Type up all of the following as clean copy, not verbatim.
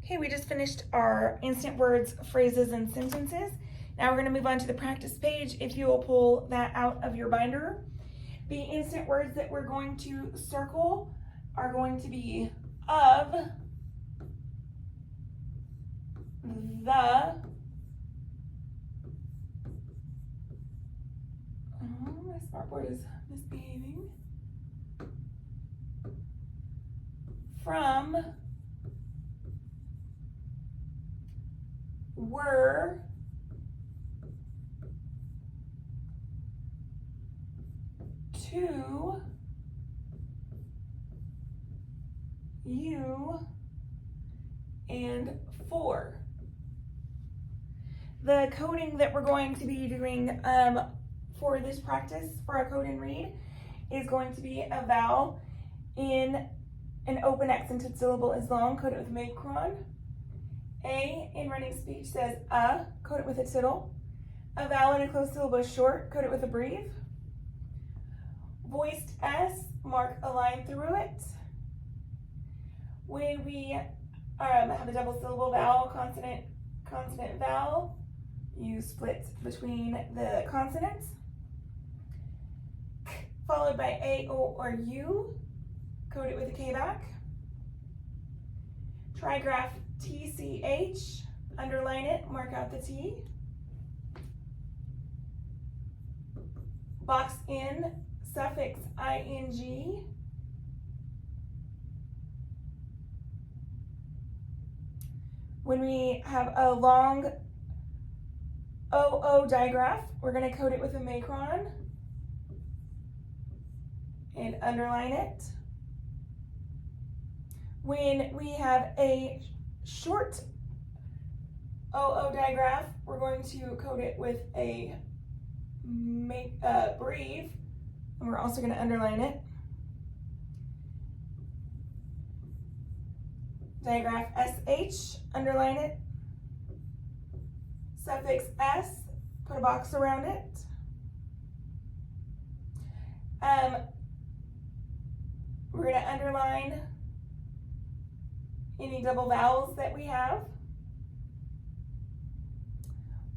Okay, we just finished our instant words, phrases, and sentences. Now we're going to move on to the practice page. If you will pull that out of your binder. The instant words that we're going to circle are going to be of, the, my smartboard is misbehaving, from, were, to, you, and for. The coding that we're going to be doing for this practice, for our code and read, is going to be a vowel in an open accented syllable is long, code it with a macron. A in running speech says code it with a tittle. A vowel in a closed syllable is short, code it with a breve. Voiced S, mark a line through it. When we have a double syllable vowel, consonant, consonant, vowel, you split between the consonants. K, followed by A, O, or U, code it with a K back. Trigraph TCH, underline it, mark out the T. Box in, suffix ing. When we have a long OO digraph, we're going to code it with a macron and underline it. When we have a short OO digraph, we're going to code it with a breve, and we're also going to underline it. Digraph SH, underline it. Suffix S, put a box around it. We're going to underline any double vowels that we have.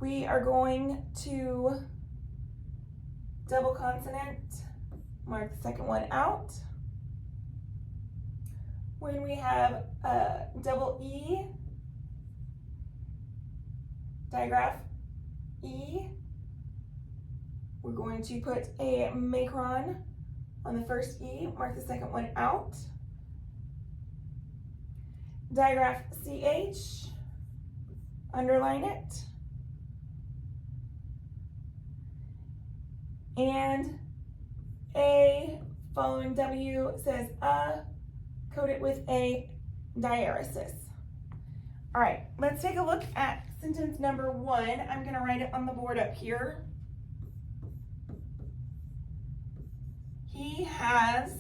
We are going to double consonant, mark the second one out. When we have a double E, digraph E, we're going to put a macron on the first E, mark the second one out. Digraph CH, underline it. And A following W says code it with a diaresis. All right, let's take a look at sentence number 1. I'm going to write it on the board up here. He has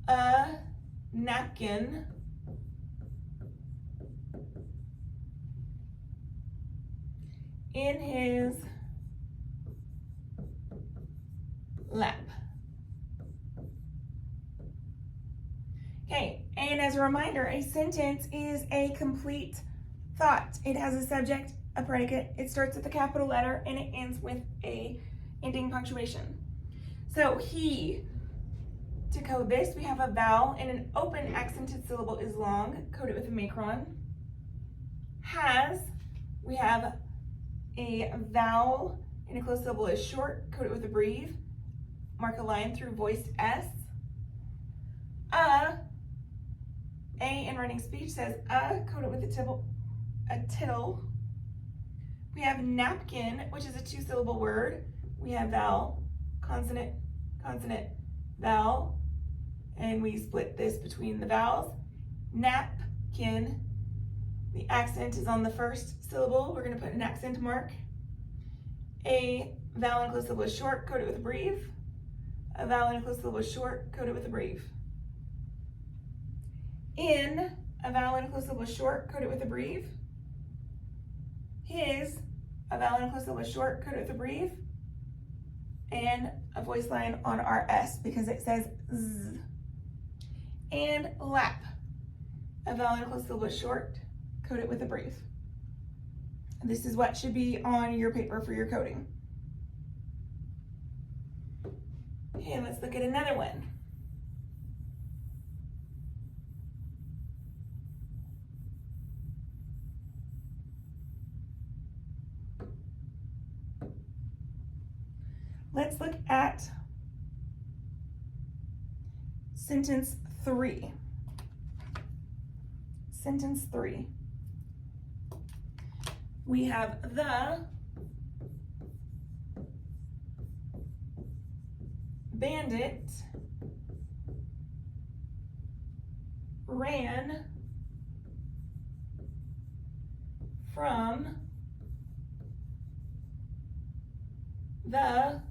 a napkin in his lap. Okay, and as a reminder, a sentence is a complete thought. It has a subject, a predicate, it starts with a capital letter, and it ends with a ending punctuation. So he, to code this, we have a vowel in an open accented syllable is long, code it with a macron. Has, we have a vowel in a closed syllable is short, code it with a breve, mark a line through voiced S. A in running speech says code it with a tittle. We have napkin, which is a 2-syllable word. We have vowel, consonant, consonant, vowel, and we split this between the vowels. Napkin, the accent is on the first syllable. We're going to put an accent mark. A vowel in a closed syllable is short, code it with a breve. A vowel in a closed syllable is short, code it with a breve. In, a vowel in a closed syllable is short, code it with a breve. His, a vowel in a closed syllable is short, code it with a breve. And a voice line on our S because it says Z. And lap. A vowel and a closed syllable is short, code it with a brief. This is what should be on your paper for your coding. Okay, let's look at another one. Let's look at sentence 3. Sentence 3. We have the bandit ran from the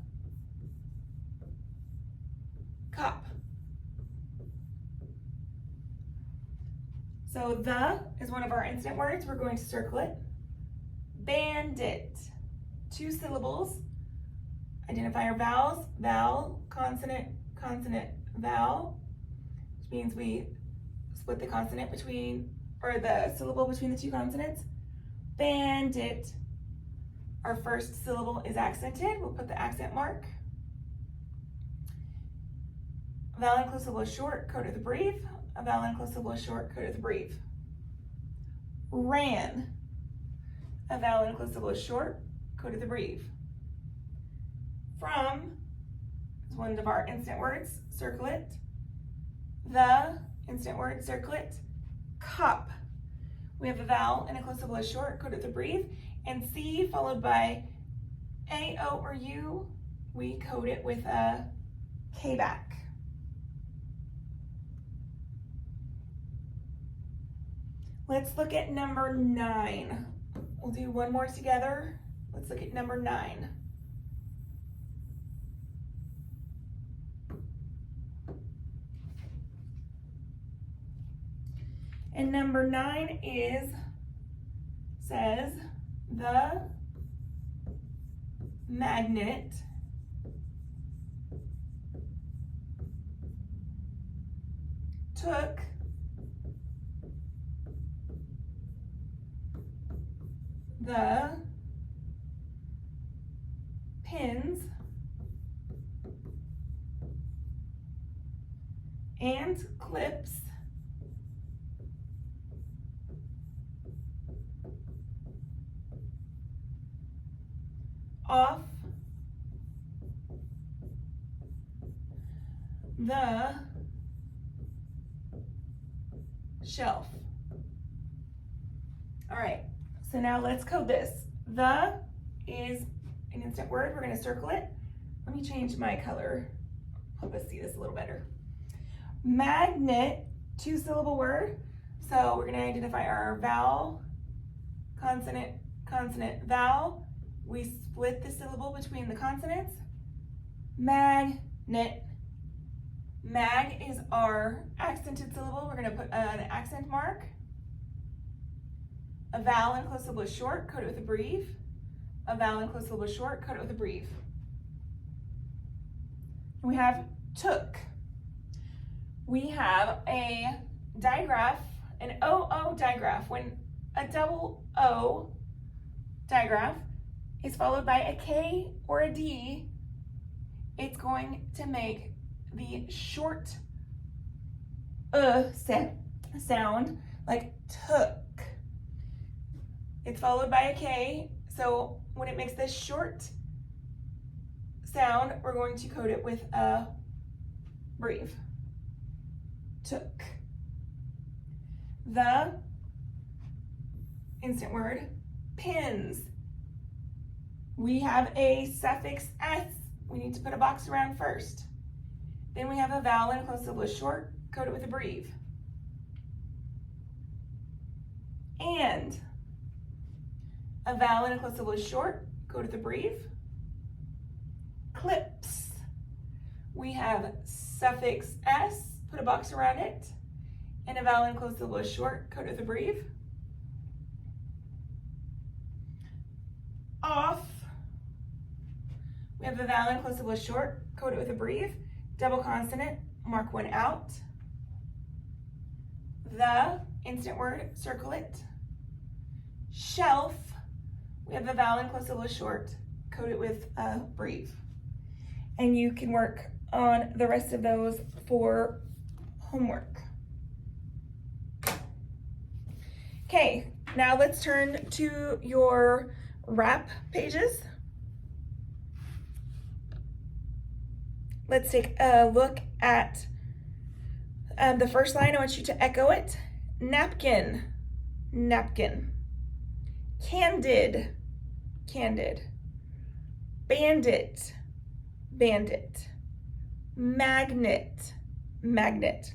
cop. So the is one of our instant words. We're going to circle it. Bandit, 2 syllables. Identify our vowels, vowel, consonant, consonant, vowel, which means we split the consonant between, or the syllable between the 2 consonants. Bandit. Our first syllable is accented. We'll put the accent mark. Vowel and closed syllable is short, code with a brief. A vowel and closed syllable is short, code with a brief. Ran. A vowel and closed syllable is short, code with a brief. From is one of our instant words, circle it. The instant word, circle it. Cup. We have a vowel and a closed syllable is short, code with a brief. And C followed by A, O, or U, we code it with a K back. Let's look at number 9. We'll do one more together. Let's look at number 9. And number 9 says, the magnet took the pins and clips off the shelf. All right, so now let's code this. The is an instant word. We're going to circle it. Let me change my color. Help us see this a little better. Magnet, 2-syllable word. So we're going to identify our vowel, consonant, consonant, vowel. We split the syllable between the consonants. Magnet. Mag is our accented syllable. We're going to put an accent mark. A vowel and closed syllable is short, code it with a brief. A vowel and closed syllable is short, code it with a brief. We have took. We have a digraph, an OO digraph. When a double O digraph is followed by a K or a D, it's going to make the short sound like took. It's followed by a K, so when it makes this short sound, we're going to code it with a brief. Took. The instant word, pins. We have a suffix S. We need to put a box around first. Then we have a vowel and a closed syllable is short, code it with a brief. And a vowel and a closed syllable is short, code with a brief. Clips. We have suffix S, put a box around it, and a vowel and a closed syllable is short, code with a brief. Off. We have a vowel and a closed syllable is short, code it with a brief. Double consonant, mark one out. The, instant word, circle it. Shelf, we have a vowel and close syllable short. Code it with a brief. And you can work on the rest of those for homework. Okay, now let's turn to your wrap pages. Let's take a look at the first line. I want you to echo it. Napkin, napkin. Candid, candid. Bandit, bandit. Magnet, magnet.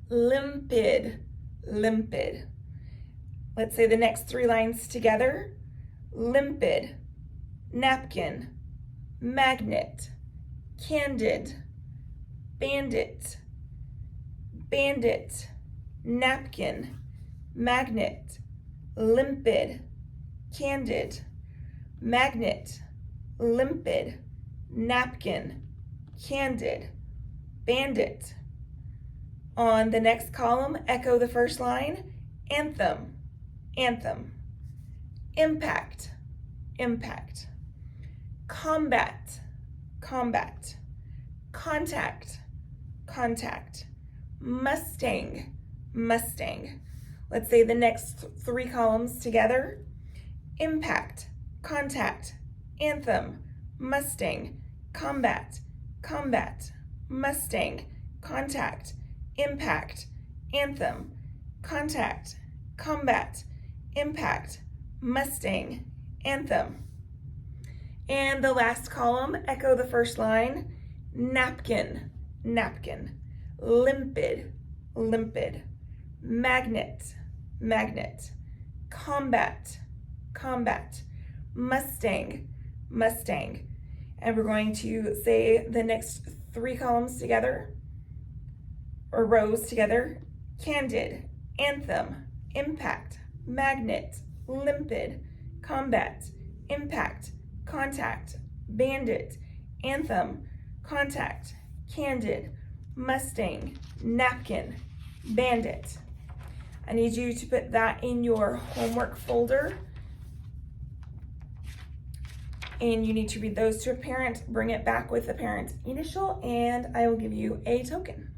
Limpid, limpid. Let's say the next three lines together. Limpid, napkin, magnet, candid, bandit, bandit, napkin, magnet, limpid, candid, magnet, limpid, napkin, candid, bandit. On the next column, echo the first line. Anthem, anthem. Impact, impact. Combat, combat. Contact, contact. Mustang, mustang. Let's say the next three columns together. Impact, contact, anthem, Mustang, combat, combat, Mustang, contact, impact, anthem, contact, combat, impact, Mustang, anthem. And the last column, echo the first line. Napkin, napkin. Limpid, limpid. Magnet, magnet. Combat, combat. Mustang, mustang. And we're going to say the next three columns together, or rows together. Candid, anthem, impact, magnet, limpid, combat, impact, contact, bandit, anthem, contact, candid, Mustang, napkin, bandit. I need you to put that in your homework folder. And you need to read those to a parent, bring it back with the parent's initial, and I will give you a token.